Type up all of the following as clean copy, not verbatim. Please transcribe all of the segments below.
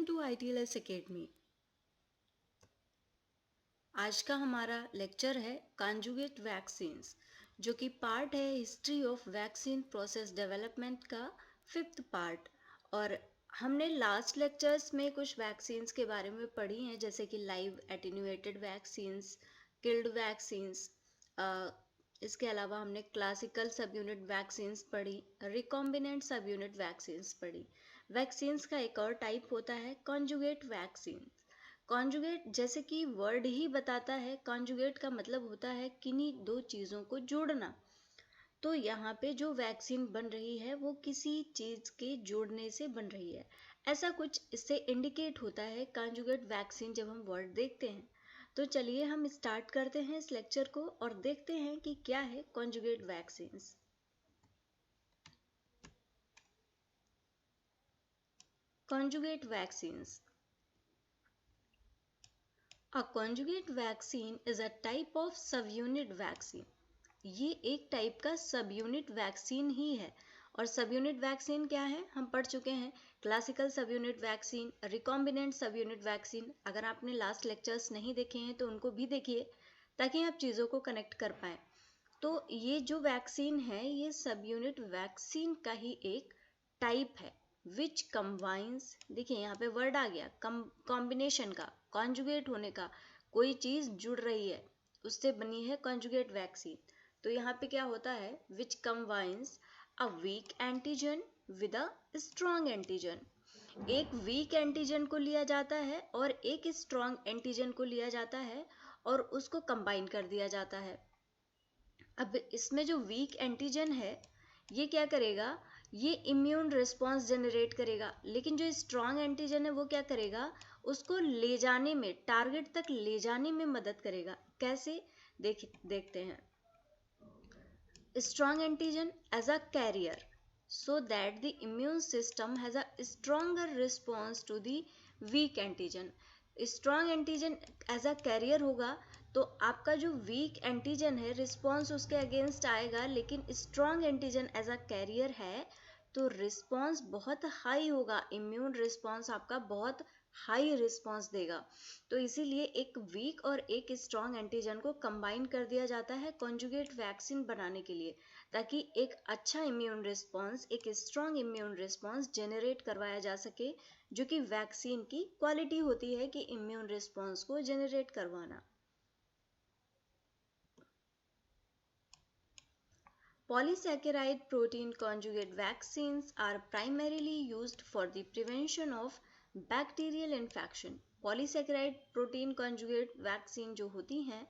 To ITLS academy. आज का हमारा लेक्चर है कॉन्जुगेट वैक्सीन्स, जो कि पार्ट है history of vaccine process development का 5th पार्ट। और हमने लास्ट लेक्चर्स में कुछ वैक्सीन्स के बारे में पढ़ी हैं, जैसे कि live attenuated vaccines, killed vaccines. इसके अलावा हमने क्लासिकल सब यूनिट वैक्सीन्स पढ़ी, रिकॉम्बिनेंट सब यूनिट वैक्सीन्स पढ़ी। वैक्सीन्स का एक और टाइप होता है कॉन्जुगेट वैक्सीन। कॉन्जुगेट जैसे कि वर्ड ही बताता है, कॉन्जुगेट का मतलब होता है किन्हीं दो चीज़ों को जोड़ना। तो यहाँ पे जो वैक्सीन बन रही है वो किसी चीज़ के जोड़ने से बन रही है, ऐसा कुछ इससे इंडिकेट होता है कॉन्जुगेट वैक्सीन जब हम वर्ड देखते हैं। तो चलिए हम स्टार्ट करते हैं इस लेक्चर को और देखते हैं कि क्या है conjugate vaccines. Conjugate vaccines. A conjugate vaccine is a type of subunit vaccine. ये एक टाइप का सब यूनिट वैक्सीन ही है। और सब यूनिट वैक्सीन क्या है हम पढ़ चुके हैं, क्लासिकल सब यूनिट वैक्सीन, रिकॉम्बिनेंट सब यूनिट वैक्सीन। अगर आपने लास्ट लेक्चर्स नहीं देखे हैं तो उनको भी देखिए ताकि आप चीज़ों को कनेक्ट कर पाएँ। तो ये जो वैक्सीन है ये सब यूनिट वैक्सीन का ही एक टाइप है, विच कम्बाइंस। देखिए यहाँ पे वर्ड आ गया कॉम्बिनेशन का, कॉन्जुगेट होने का, कोई चीज़ जुड़ रही है उससे बनी है कॉन्जुगेट वैक्सीन। तो यहाँ पे क्या होता है, which combines a weak antigen with a strong antigen. एक वीक एंटीजन को लिया जाता है और एक स्ट्रॉन्ग एंटीजन को लिया जाता है और उसको कंबाइन कर दिया जाता है। अब इसमें जो वीक एंटीजन है ये क्या करेगा, ये इम्यून रिस्पॉन्स जनरेट करेगा, लेकिन जो स्ट्रॉन्ग एंटीजन है वो क्या करेगा, उसको ले जाने में, टारगेट तक ले जाने में मदद करेगा। कैसे देखते हैं। Strong antigen as a carrier so that the immune system has a stronger response to the weak antigen. Strong antigen as a carrier होगा तो आपका जो वीक एंटीजन है रिस्पॉन्स उसके अगेंस्ट आएगा, लेकिन strong antigen as a carrier है तो रिस्पॉन्स बहुत हाई होगा, इम्यून रिस्पॉन्स आपका बहुत हाई रिस्पॉन्स देगा। तो इसीलिए एक वीक और एक स्ट्रॉन्ग एंटीजन को कंबाइन कर दिया जाता है कॉन्जुगेट वैक्सीन बनाने के लिए, ताकि एक अच्छा इम्यून रिस्पॉन्स, एक स्ट्रॉन्ग इम्यून रिस्पॉन्स जनरेट करवाया जा सके, जो कि वैक्सीन की क्वालिटी होती है कि इम्यून रिस्पॉन्स को जनरेट करवाना। Polysaccharide protein conjugate vaccines are primarily used for the prevention of bacterial infection. Polysaccharide protein conjugate vaccine जो होती हैं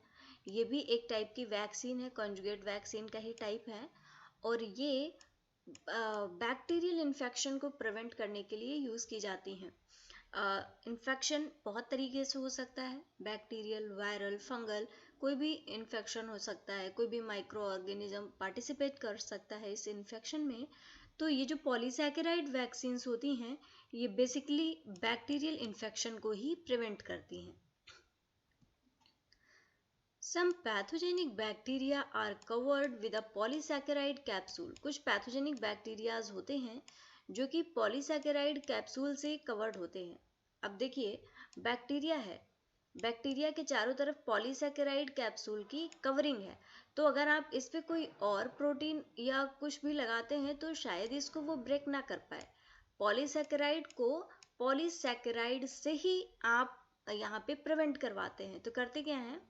ये भी एक टाइप की वैक्सीन है, conjugate वैक्सीन का ही टाइप है, और ये बैक्टीरियल इन्फेक्शन को प्रिवेंट करने के लिए यूज़ की जाती हैं। इन्फेक्शन बहुत तरीके से हो सकता है, बैक्टीरियल, वायरल, फंगल, कोई भी इन्फेक्शन हो सकता है, कोई भी माइक्रो ऑर्गेनिज्म पार्टिसिपेट कर सकता है इस इन्फेक्शन में। तो ये जो पॉलीसैकेराइड वैक्सीन्स होती हैं ये बेसिकली बैक्टीरियल इन्फेक्शन को ही प्रिवेंट करती हैं। Some pathogenic bacteria are covered with a polysaccharide capsule. कुछ पैथोजेनिक बैक्टीरियाज होते हैं जो कि पॉलीसैकेराइड कैप्सूल से कवर्ड होते हैं। अब देखिए बैक्टीरिया है, बैक्टीरिया के चारों तरफ पॉलीसैकेराइड कैप्सूल की कवरिंग है, तो अगर आप इस पे कोई और प्रोटीन या कुछ भी लगाते हैं तो शायद इसको वो ब्रेक ना कर पाए। पॉलीसैकेराइड को पॉलीसैकेराइड से ही आप यहाँ पे प्रिवेंट करवाते हैं। तो करते क्या हैं,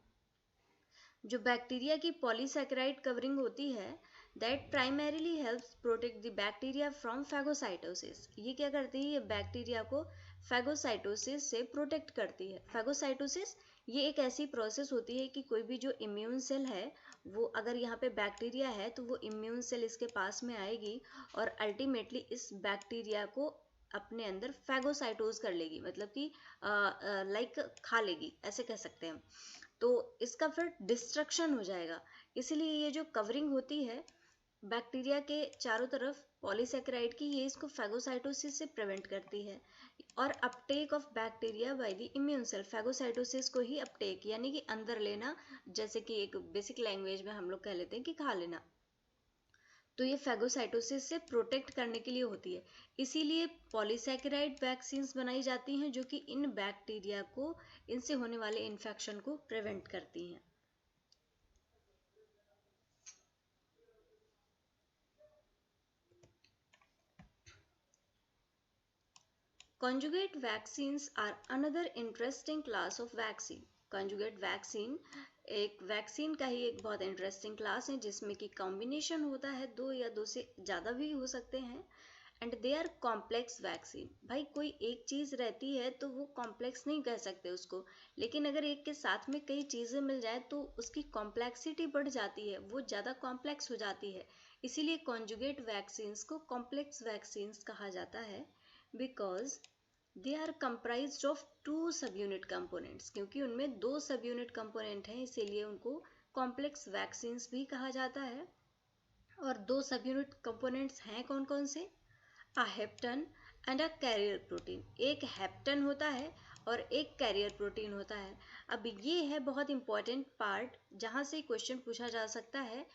जो बैक्टीरिया की पॉलीसैकेराइड कवरिंग होती है that primarily helps protect the bacteria from phagocytosis. ये क्या करती है, ये बैक्टीरिया को फैगोसाइटोसिस से प्रोटेक्ट करती है। फैगोसाइटोसिस ये एक ऐसी प्रोसेस होती है कि कोई भी जो इम्यून सेल है वो अगर यहाँ पे बैक्टीरिया है तो वो इम्यून सेल इसके पास में आएगी और अल्टीमेटली इस बैक्टीरिया को अपने अंदर फैगोसाइटोज कर लेगी, मतलब कि लाइक खा लेगी, ऐसे कह सकते हैं। तो इसका फिर डिस्ट्रक्शन हो जाएगा। इसलिए ये जो कवरिंग होती है बैक्टीरिया के चारों तरफ पॉलीसैकेराइड की, ये इसको फैगोसाइटोसिस से प्रिवेंट करती है। और uptake of bacteria by the immune cell, phagocytosis को ही अपटेक यानी कि अंदर लेना, जैसे कि एक बेसिक लैंग्वेज में हम लोग कह लेते हैं कि खा लेना। तो ये फैगोसाइटोसिस से प्रोटेक्ट करने के लिए होती है। इसीलिए पॉलीसैकेराइड वैक्सीन्स बनाई जाती हैं जो कि इन बैक्टीरिया को, इनसे होने वाले इन्फेक्शन को प्रिवेंट करती हैं। Conjugate vaccines are another interesting class of vaccine. Conjugate vaccine एक वैक्सीन का ही एक बहुत इंटरेस्टिंग क्लास है जिसमें कि कॉम्बिनेशन होता है, दो या दो से ज़्यादा भी हो सकते हैं, and they are complex vaccine. भाई कोई एक चीज़ रहती है तो वो कॉम्प्लेक्स नहीं कह सकते उसको, लेकिन अगर एक के साथ में कई चीज़ें मिल जाए तो उसकी कॉम्प्लेक्सिटी बढ़ जाती है, वो ज़्यादा कॉम्प्लेक्स हो जाती है। इसीलिए कॉन्जुगेट वैक्सीन्स को कॉम्प्लेक्स वैक्सीन्स कहा जाता है, because they are comprised of two sub unit components. क्योंकि उनमें दो सब यूनिट कंपोनेंट हैं, इसीलिए उनको कॉम्प्लेक्स वैक्सीन्स भी कहा जाता है। और दो सब यूनिट कंपोनेंट्स हैं कौन कौन से? अ हेप्टन एंड अ कैरियर प्रोटीन। एक हेप्टन होता है और एक कैरियर प्रोटीन होता है। अब ये है बहुत इंपॉर्टेंट पार्ट जहाँ से क्वेश्चन पूछा जा सकता है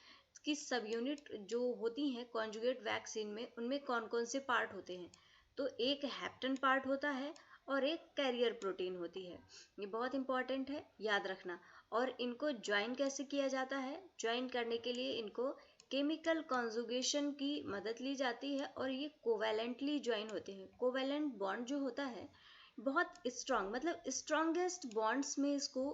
कि सब यूनिट जो होती हैं कॉन्जुगेट वैक्सीन में, उनमें कौन कौन से पार्ट होते हैं। तो एक हेप्टन पार्ट होता है और एक कैरियर प्रोटीन होती है। ये बहुत इंपॉर्टेंट है, याद रखना। और इनको ज्वाइन कैसे किया जाता है? ज्वाइन करने के लिए इनको केमिकल कॉन्जुगेशन की मदद ली जाती है और ये कोवैलेंटली ज्वाइन होते हैं। कोवैलेंट बॉन्ड जो होता है बहुत स्ट्रांग, मतलब स्ट्रांगेस्ट बॉन्ड्स में इसको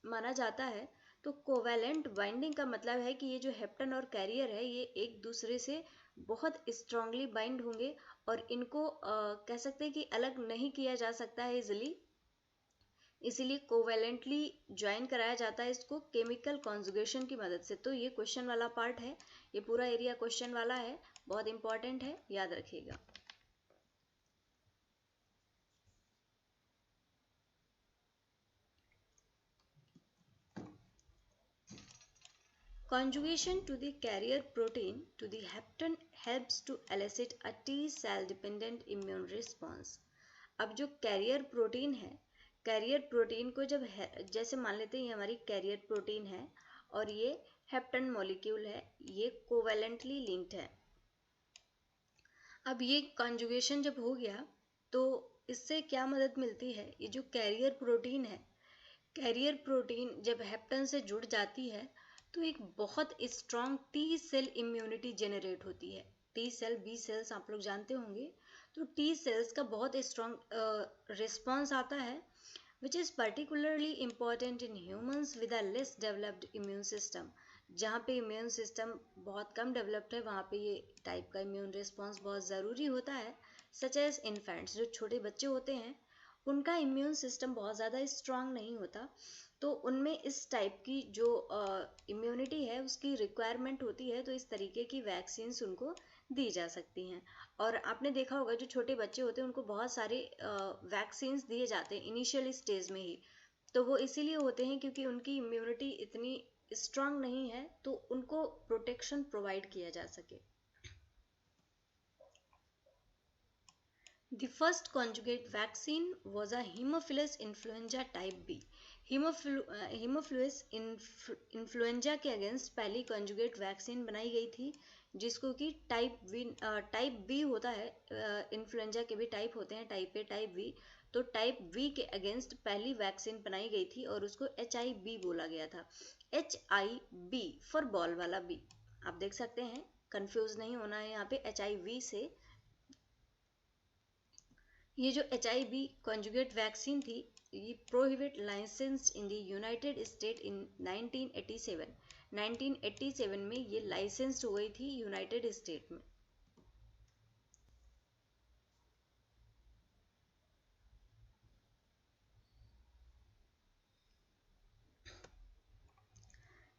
माना जाता है। तो कोवैलेंट बाइंडिंग का मतलब है कि ये जो हेप्टन और कैरियर है ये एक दूसरे से बहुत स्ट्रांगली बाइंड होंगे और इनको कह सकते हैं कि अलग नहीं किया जा सकता है इजिली। इसीलिए कोवैलेंटली ज्वाइन कराया जाता है इसको केमिकल कॉन्जुगेशन की मदद से। तो ये क्वेश्चन वाला पार्ट है, ये पूरा एरिया क्वेश्चन वाला है, बहुत इंपॉर्टेंट है, याद रखिएगा। Conjugation to the carrier protein to the hepton helps to elicit a T-cell dependent immune response. अब जो कैरियर प्रोटीन है, कैरियर प्रोटीन को जब जैसे मान लेते हैं ये हमारी कैरियर प्रोटीन है और ये हेप्टन मॉलिक्यूल है, ये कोवैलेंटली लिंक्ड है। अब ये कॉन्जुगेशन जब हो गया तो इससे क्या मदद मिलती है? ये जो कैरियर प्रोटीन है, कैरियर प्रोटीन जब हेप्टन से जुड़ जाती है तो एक बहुत strong T cell immunity generate होती है। टी सेल, बी सेल्स आप लोग जानते होंगे। तो टी सेल्स का बहुत स्ट्रॉन्ग रिस्पॉन्स आता है, which is particularly important in humans with a less developed immune system. जहाँ पे इम्यून सिस्टम बहुत कम डेवलप्ड है वहाँ पे ये टाइप का इम्यून रिस्पॉन्स बहुत ज़रूरी होता है। सच एज इन्फेंट्स, जो छोटे बच्चे होते हैं उनका इम्यून सिस्टम बहुत ज़्यादा स्ट्रांग नहीं होता, तो उनमें इस टाइप की जो इम्यूनिटी है उसकी रिक्वायरमेंट होती है। तो इस तरीके की वैक्सीन्स उनको दी जा सकती हैं। और आपने देखा होगा जो छोटे बच्चे होते हैं उनको बहुत सारे वैक्सीन्स दिए जाते हैं इनिशियल स्टेज में ही। तो वो इसीलिए होते हैं क्योंकि उनकी इम्यूनिटी इतनी स्ट्रांग नहीं है, तो उनको प्रोटेक्शन प्रोवाइड किया जा सके। The first conjugate vaccine was a Haemophilus influenza type B. Haemophilus influenza के अगेंस्ट पहली conjugate वैक्सीन बनाई गई थी, जिसको कि टाइप बी होता है। इन्फ्लुएंजा के भी टाइप होते हैं, टाइप ए, टाइप बी। तो टाइप बी के अगेंस्ट पहली वैक्सीन बनाई गई थी और उसको HIV बोला गया था। HIV फॉर बॉल वाला बी, आप देख सकते हैं, कंफ्यूज नहीं होना है यहाँ पे HIV से। ये जो HIV कॉन्जुगेट वैक्सीन थी, ये prohibit licensed in the United state in 1987। 1987 में ये लाइसेंस्ड हो गई थी यूनाइटेड स्टेट में।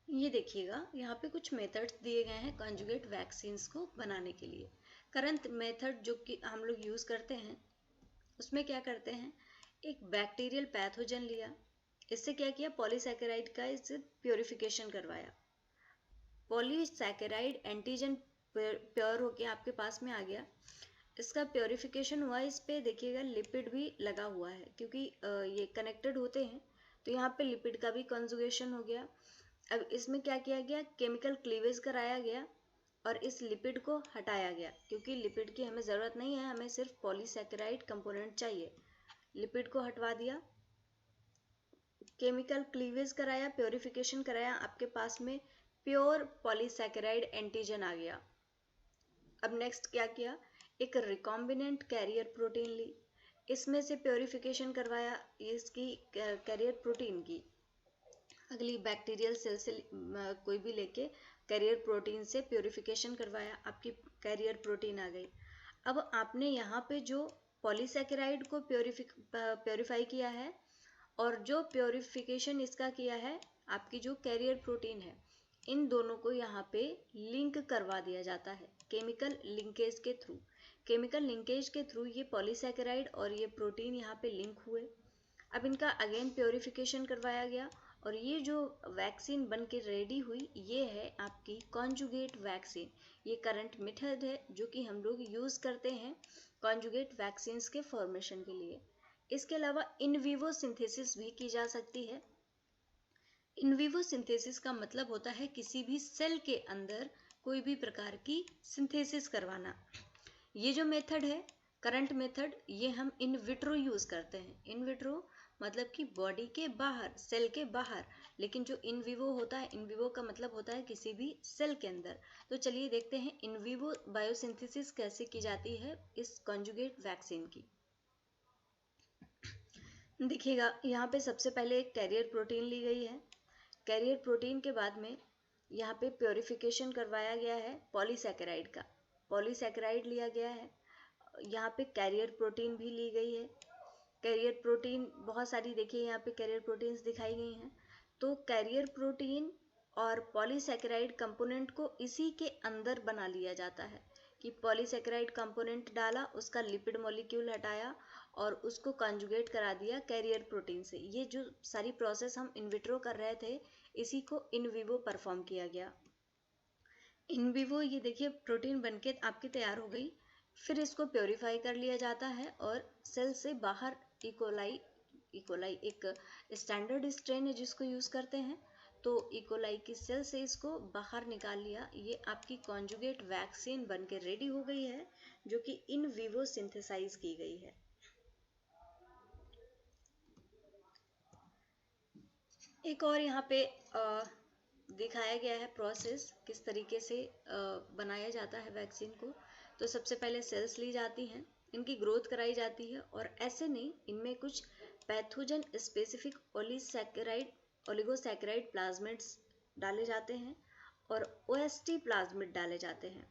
ये देखिएगा यहाँ पे कुछ मेथड्स दिए गए हैं कॉन्जुगेट वैक्सीन्स को बनाने के लिए। करंट मेथड जो कि हम लोग यूज़ करते हैं उसमें क्या करते हैं, एक बैक्टीरियल पैथोजन लिया, इससे क्या किया, पॉलीसैकेराइड का इससे प्योरिफिकेशन करवाया। पॉलीसैकेराइड एंटीजन प्योर होके आपके पास में आ गया, इसका प्योरिफिकेशन हुआ। इस पे देखिएगा लिपिड भी लगा हुआ है क्योंकि ये कनेक्टेड होते हैं, तो यहाँ पे लिपिड का भी कंजुगेशन हो गया। अब इसमें क्या किया गया, केमिकल क्लीवेज कराया गया और इस लिपिड को हटाया गया, क्योंकि लिपिड की हमें ज़रूरत नहीं है, हमें सिर्फ पॉलीसैकेराइड कंपोनेंट चाहिए। लिपिड को हटवा दिया, केमिकल क्लीवेज कराया, प्योरिफिकेशन कराया, आपके पास में प्योर पॉलीसैकेराइड एंटीजन आ गया। अब नेक्स्ट क्या किया, एक रिकॉम्बिनेंट कैरियर प्रोटीन ली, इसमें से प्योरिफिकेशन करवाया इसकी कैरियर प्रोटीन की। अगली बैक्टीरियल सेल से कोई भी लेके कैरियर प्रोटीन से प्योरिफिकेशन करवाया, आपकी कैरियर प्रोटीन आ गई। अब आपने यहाँ पे जो पॉलीसैकेराइड को प्योरीफाई किया है और जो प्योरिफिकेशन इसका किया है आपकी जो कैरियर प्रोटीन है, इन दोनों को यहाँ पे लिंक करवा दिया जाता है केमिकल लिंकेज के थ्रू। केमिकल लिंकेज के थ्रू ये पॉलीसैकेराइड और ये प्रोटीन यहाँ पे लिंक हुए। अब इनका अगेन प्योरिफिकेशन करवाया गया और ये जो वैक्सीन बन के रेडी हुई, ये है आपकी कॉन्जुगेट वैक्सीन। ये करंट मेथड है जो कि हम लोग यूज़ करते हैं कॉन्जुगेट वैक्सीन्स के फॉर्मेशन के लिए। इसके अलावा इन विवो सिंथेसिस भी की जा सकती है। इन विवो सिंथेसिस का मतलब होता है किसी भी सेल के अंदर कोई भी प्रकार की सिंथेसिस करवाना। ये जो मेथड है करंट मेथड, ये हम इन विट्रो यूज़ करते हैं। इन विट्रो मतलब कि बॉडी के बाहर, सेल के बाहर, लेकिन जो इन विवो होता है, इन विवो का मतलब होता है किसी भी सेल के अंदर। तो चलिए देखते हैं इन विवो बायोसिंथेसिस कैसे की जाती है इस कॉन्जुगेट वैक्सीन की। देखिएगा यहाँ पे सबसे पहले एक कैरियर प्रोटीन ली गई है। कैरियर प्रोटीन के बाद में यहाँ पे प्योरिफिकेशन करवाया गया है पॉलीसैकेराइड का, पॉलीसैकेराइड लिया गया है। यहाँ पे कैरियर प्रोटीन भी ली गई है। कैरियर प्रोटीन बहुत सारी, देखिए यहाँ पे कैरियर प्रोटीन्स दिखाई गई हैं। तो कैरियर प्रोटीन और पॉलीसैकेराइड कंपोनेंट को इसी के अंदर बना लिया जाता है कि पॉलीसैकेराइड कंपोनेंट डाला, उसका लिपिड मॉलिक्यूल हटाया और उसको कॉन्जुगेट करा दिया कैरियर प्रोटीन से। ये जो सारी प्रोसेस हम इन विट्रो कर रहे थे, इसी को इन विवो परफॉर्म किया गया। इन विवो ये देखिए प्रोटीन बनके आपकी तैयार हो गई। फिर इसको प्योरीफाई कर लिया जाता है और सेल से बाहर इकोलाई एक स्टैंडर्ड स्ट्रेन है जिसको यूज़ करते हैं, तो इकोलाई की सेल से इसको बाहर निकाल लिया। ये आपकी कॉन्जुगेट वैक्सीन बन के रेडी हो गई है जो कि इन विवो सिंथेसाइज की गई है। एक और यहाँ पे दिखाया गया है प्रोसेस किस तरीके से बनाया जाता है वैक्सीन को। तो सबसे पहले सेल्स ली जाती हैं, इनकी ग्रोथ कराई जाती है और ऐसे नहीं, इनमें कुछ पैथोजन स्पेसिफिक ओलिगोसैकेराइड प्लाज्मिड्स डाले जाते हैं और ओएसटी प्लाज्मिड डाले जाते हैं।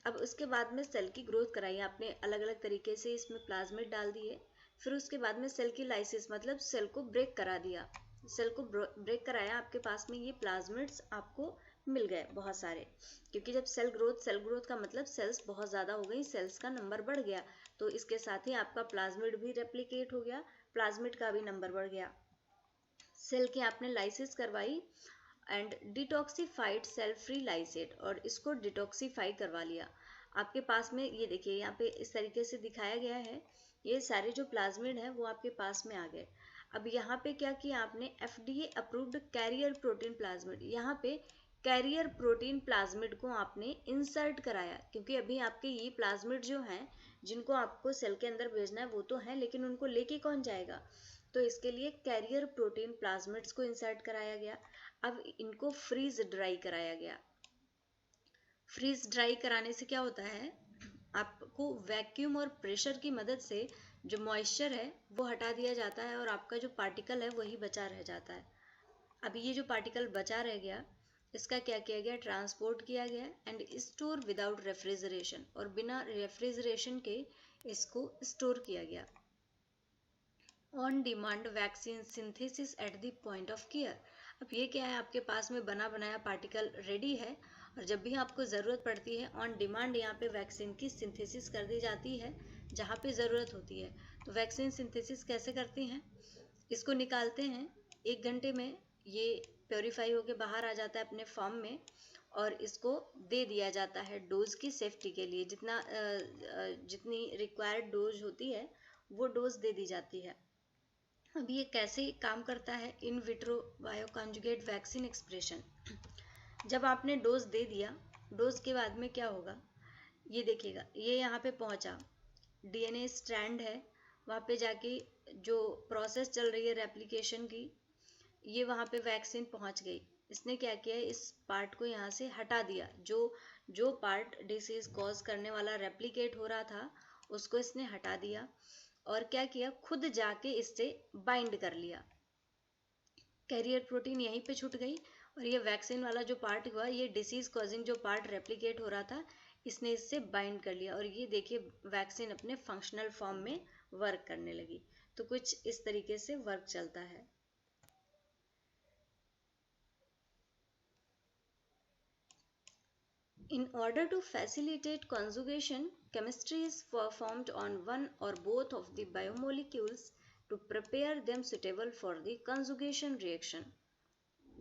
अब उसके बाद में सेल की ग्रोथ कराई, आपने अलग अलग तरीके से इसमें प्लाज्मिड डाल दिए। फिर उसके बाद में सेल की लाइसिस मतलब सेल को ब्रेक करा दिया, सेल को ब्रेक कराया, आपके पास में ये प्लाज्मिड्स आपको मिल गए बहुत सारे। क्योंकि जब सेल ग्रोथ का मतलब सेल्स बहुत ज़्यादा हो गई, सेल्स का नंबर बढ़ गया, तो इसके साथ ही आपका प्लाज्मिड भी रेप्लिकेट हो गया, प्लाज्मिड का भी नंबर बढ़ गया। सेल की आपने लाइसिस करवाई and detoxified cell free lysate, और इसको डिटॉक्सिफाई करवा लिया। आपके पास में ये देखिए यहाँ पे इस तरीके से दिखाया गया है, ये सारे जो प्लाज्मिड हैं वो आपके पास में आ गए। अब यहाँ पे क्या किया आपने, FDA approved carrier protein plasmid, यहाँ पे कैरियर प्रोटीन प्लाज्मिड को आपने इंसर्ट कराया, क्योंकि अभी आपके ये प्लाज्मिड जो हैं जिनको आपको सेल के अंदर भेजना है वो तो हैं, लेकिन उनको लेके कौन जाएगा, तो इसके लिए कैरियर प्रोटीन प्लाज्मिड्स को इंसर्ट कराया गया। अब इनको फ्रीज ड्राई कराया गया। फ्रीज ड्राई कराने से क्या होता है, आपको वैक्यूम और प्रेशर की मदद से जो मॉइस्चर है वो हटा दिया जाता है और आपका जो पार्टिकल है वही बचा रह जाता है। अभी ये जो पार्टिकल बचा रह गया, इसका क्या किया गया, ट्रांसपोर्ट किया गया एंड स्टोर विदाउट रेफ्रिजरेशन, और बिना रेफ्रिजरेशन के इसको स्टोर किया गया। On demand vaccine synthesis at the point of care. अब ये क्या है, आपके पास में बना बनाया पार्टिकल रेडी है और जब भी आपको ज़रूरत पड़ती है ऑन डिमांड यहाँ पे वैक्सीन की सिंथेसिस कर दी जाती है जहाँ पे ज़रूरत होती है। तो वैक्सीन सिंथेसिस कैसे करती हैं, इसको निकालते हैं 1 घंटे में, ये प्योरीफाई होके बाहर आ जाता है अपने फॉर्म में और इसको दे दिया जाता है डोज की सेफ्टी के लिए। जितनी रिक्वायर्ड डोज होती है वो डोज दे दी जाती है। अब ये कैसे काम करता है, in vitro bio conjugate vaccine expression. जब आपने डोज दे दिया डोज के बाद में क्या होगा, ये देखिएगा, ये यहाँ पे पहुँचा, डीएनए स्ट्रैंड है, वहाँ पे जाके जो प्रोसेस चल रही है रेप्लिकेशन की, ये वहाँ पे वैक्सीन पहुँच गई। इसने क्या किया, इस पार्ट को यहाँ से हटा दिया, जो पार्ट डिसीज कॉज करने वाला रेप्लिकेट हो रहा था उसको इसने हटा दिया, और क्या किया, खुद जाके इससे बाइंड कर लिया। कैरियर प्रोटीन यहीं पे छूट गई, और ये वैक्सीन वाला जो पार्ट हुआ, ये डिसीज कॉजिंग जो पार्ट रेप्लिकेट हो रहा था, इसने इससे बाइंड कर लिया, और ये देखिए वैक्सीन अपने फंक्शनल फॉर्म में वर्क करने लगी। तो कुछ इस तरीके से वर्क चलता है। In order to facilitate conjugation, chemistry is performed on one or both of the biomolecules to prepare them suitable for the conjugation reaction.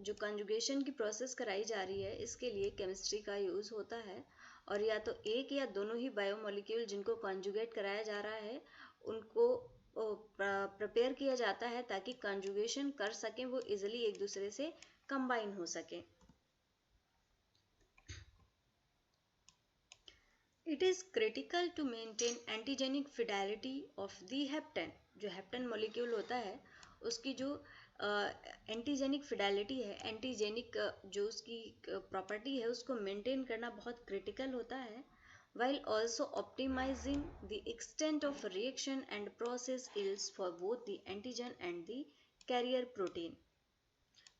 जो कंजुगेशन की प्रोसेस कराई जा रही है, इसके लिए केमिस्ट्री का यूज़ होता है, और या तो एक या दोनों ही बायोमोलिक्यूल जिनको कंजुगेट कराया जा रहा है उनको प्रिपेयर किया जाता है ताकि कंजुगेशन कर सकें, वो इजिली एक दूसरे से कंबाइन हो सकें। It is critical to maintain antigenic fidelity of the heptane. जो हेप्टेन मॉलिक्यूल होता है उसकी जो एंटीजेनिक फिडेलिटी है, एंटीजेनिक जो उसकी प्रॉपर्टी है, उसको मेंटेन करना बहुत क्रिटिकल होता है, while also optimizing the extent of reaction and process yields for both the antigen and the carrier protein,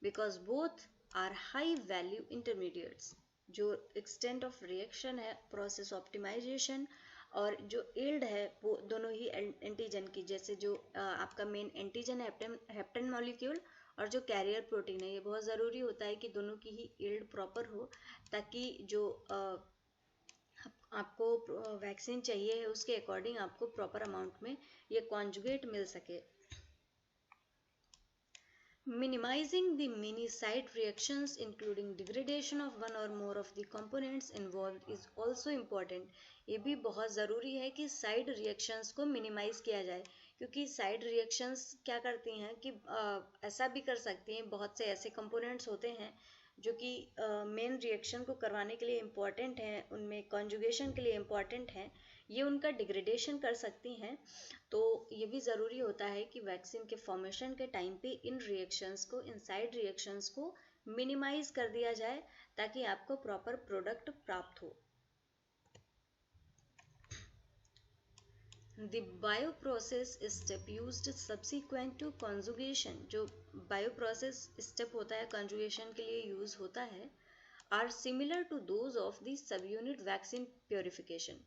because both are high value intermediates. जो एक्सटेंट ऑफ रिएक्शन है, प्रोसेस ऑप्टिमाइजेशन, और जो yield है, वो दोनों ही antigen की, जैसे जो आपका मेन एंटीजन है हेप्टेन मॉलिक्यूल, और जो कैरियर प्रोटीन है, ये बहुत ज़रूरी होता है कि दोनों की ही यील्ड प्रॉपर हो, ताकि जो आपको वैक्सीन चाहिए है उसके अकॉर्डिंग आपको प्रॉपर अमाउंट में ये कॉन्जुगेट मिल सके। Minimizing the many side reactions including degradation of one or more of the components involved is also important. ये भी बहुत ज़रूरी है कि साइड रिएक्शंस को मिनिमाइज किया जाए, क्योंकि साइड रिएक्शंस क्या करती हैं कि ऐसा भी कर सकती हैं, बहुत से ऐसे कंपोनेंट्स होते हैं जो कि मेन रिएक्शन को करवाने के लिए इम्पॉर्टेंट हैं, उनमें कॉन्जुगेशन के लिए इम्पॉर्टेंट हैं, ये उनका डिग्रेडेशन कर सकती हैं। तो ये भी ज़रूरी होता है कि वैक्सीन के फॉर्मेशन के टाइम पे इन रिएक्शंस को, इन साइड रिएक्शंस को मिनिमाइज कर दिया जाए ताकि आपको प्रॉपर प्रोडक्ट प्राप्त हो। The bioprocess step used subsequent to conjugation, जो bioprocess step होता है conjugation के लिए यूज होता है, are similar to those of the subunit vaccine purification.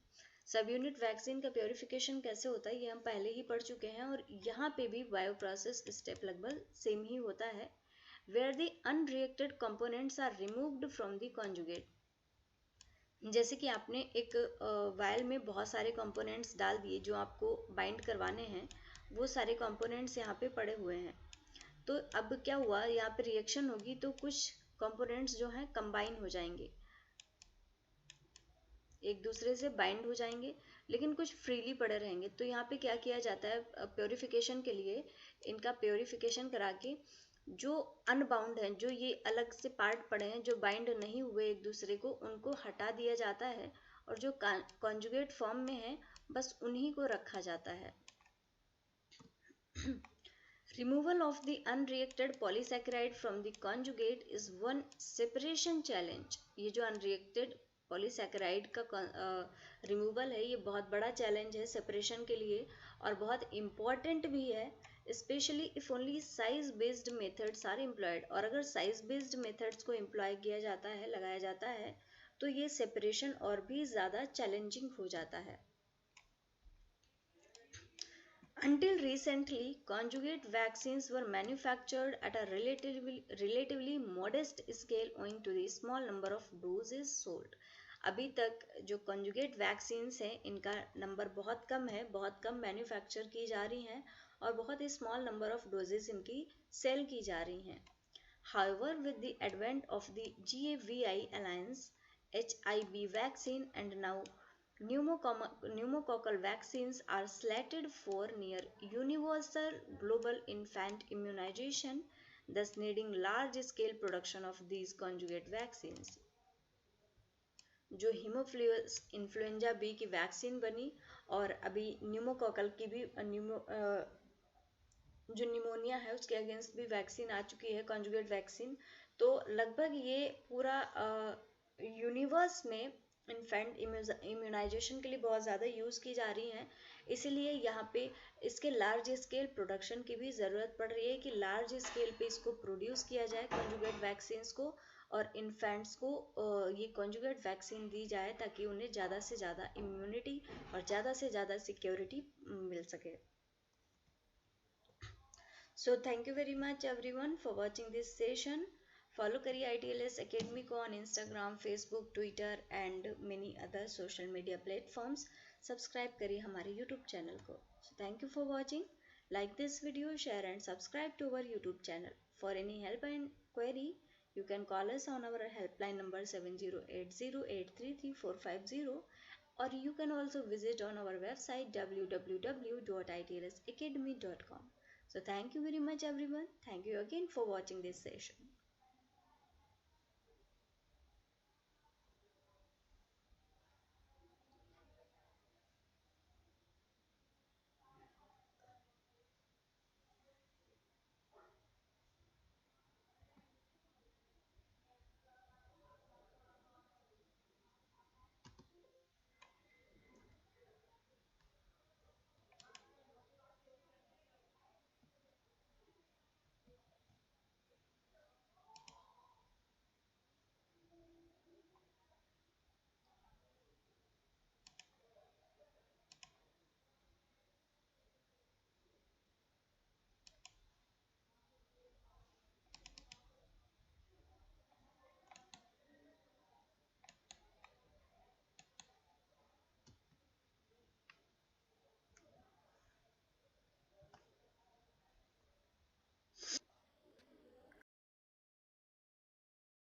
सब यूनिट वैक्सीन का प्योरिफिकेशन कैसे होता है ये हम पहले ही पढ़ चुके हैं, और यहाँ पे भी बायोप्रोसेस स्टेप लगभग सेम ही होता है, where the unreacted components are removed from the conjugate. जैसे कि आपने एक वायल में बहुत सारे कंपोनेंट्स डाल दिए जो आपको बाइंड करवाने हैं, वो सारे कंपोनेंट्स यहाँ पे पड़े हुए हैं, तो अब क्या हुआ, यहाँ पे रिएक्शन होगी तो कुछ कंपोनेंट्स जो हैं कंबाइन हो जाएंगे, एक दूसरे से बाइंड हो जाएंगे, लेकिन कुछ फ्रीली पड़े रहेंगे। तो यहाँ पे क्या किया जाता है, प्योरिफिकेशन के लिए इनका प्योरिफिकेशन करा के जो अनबाउंड हैं, जो ये अलग से पार्ट पड़े हैं जो बाइंड नहीं हुए एक दूसरे को, उनको हटा दिया जाता है, और जो कॉन्जुगेट फॉर्म में है बस उन्हीं को रखा जाता है। Removal of the unreacted polysaccharide from the conjugate is one separation challenge. ये जो unreacted पॉलीसैकेराइड का रिमूवल है, ये बहुत बड़ा चैलेंज है सेपरेशन के लिए, और बहुत इम्पॉर्टेंट भी है, specially if only size based methods are employed. और अगर साइज बेस्ड मेथड्स को एम्प्लॉय किया जाता है, लगाया जाता है, तो ये सेपरेशन और भी ज़्यादा चैलेंजिंग हो जाता है। Until recently, conjugate vaccines were manufactured at a relatively modest scale owing to the small number of doses sold. अभी तक जो conjugate vaccines हैं, इनका नंबर बहुत कम है, बहुत कम मैन्युफैक्चर की जा रही हैं, और बहुत ही स्मॉल नंबर ऑफ डोजेस इनकी सेल की जा रही हैं। However, with the advent of the GAVI alliance, HIB vaccine and now pneumococcal vaccines are slated for near universal global infant immunization, thus needing large-scale production of these conjugate vaccines. जो Haemophilus influenza B की vaccine बनी, और अभी pneumococcal की भी जो pneumonia है उसके अगेंस्ट भी वैक्सीन आ चुकी है, कॉन्जुगेट वैक्सीन। तो लगभग ये पूरा यूनिवर्स में इन्फेंट इम्यूनाइजेशन के लिए बहुत ज़्यादा यूज़ की जा रही हैं। इसीलिए यहाँ पे इसके लार्ज स्केल प्रोडक्शन की भी ज़रूरत पड़ रही है कि लार्ज स्केल पे इसको प्रोड्यूस किया जाए कॉन्जुगेट वैक्सीन्स को, और इन्फेंट्स को ये कॉन्जुगेट वैक्सीन दी जाए ताकि उन्हें ज़्यादा से ज़्यादा इम्यूनिटी और ज़्यादा से ज़्यादा सिक्योरिटी मिल सके। So thank you very much everyone for watching this session. Follow करिए ITLS Academy को on Instagram, Facebook, Twitter and many other social media platforms. Subscribe करिए हमारे YouTube चैनल को. So thank you for watching. Like this video, share and subscribe to our YouTube channel. For any help and query, you can call us on our helpline number 7080833450, or you can also visit on our website www.itlsacademy.com. So thank you very much everyone. Thank you again for watching this session.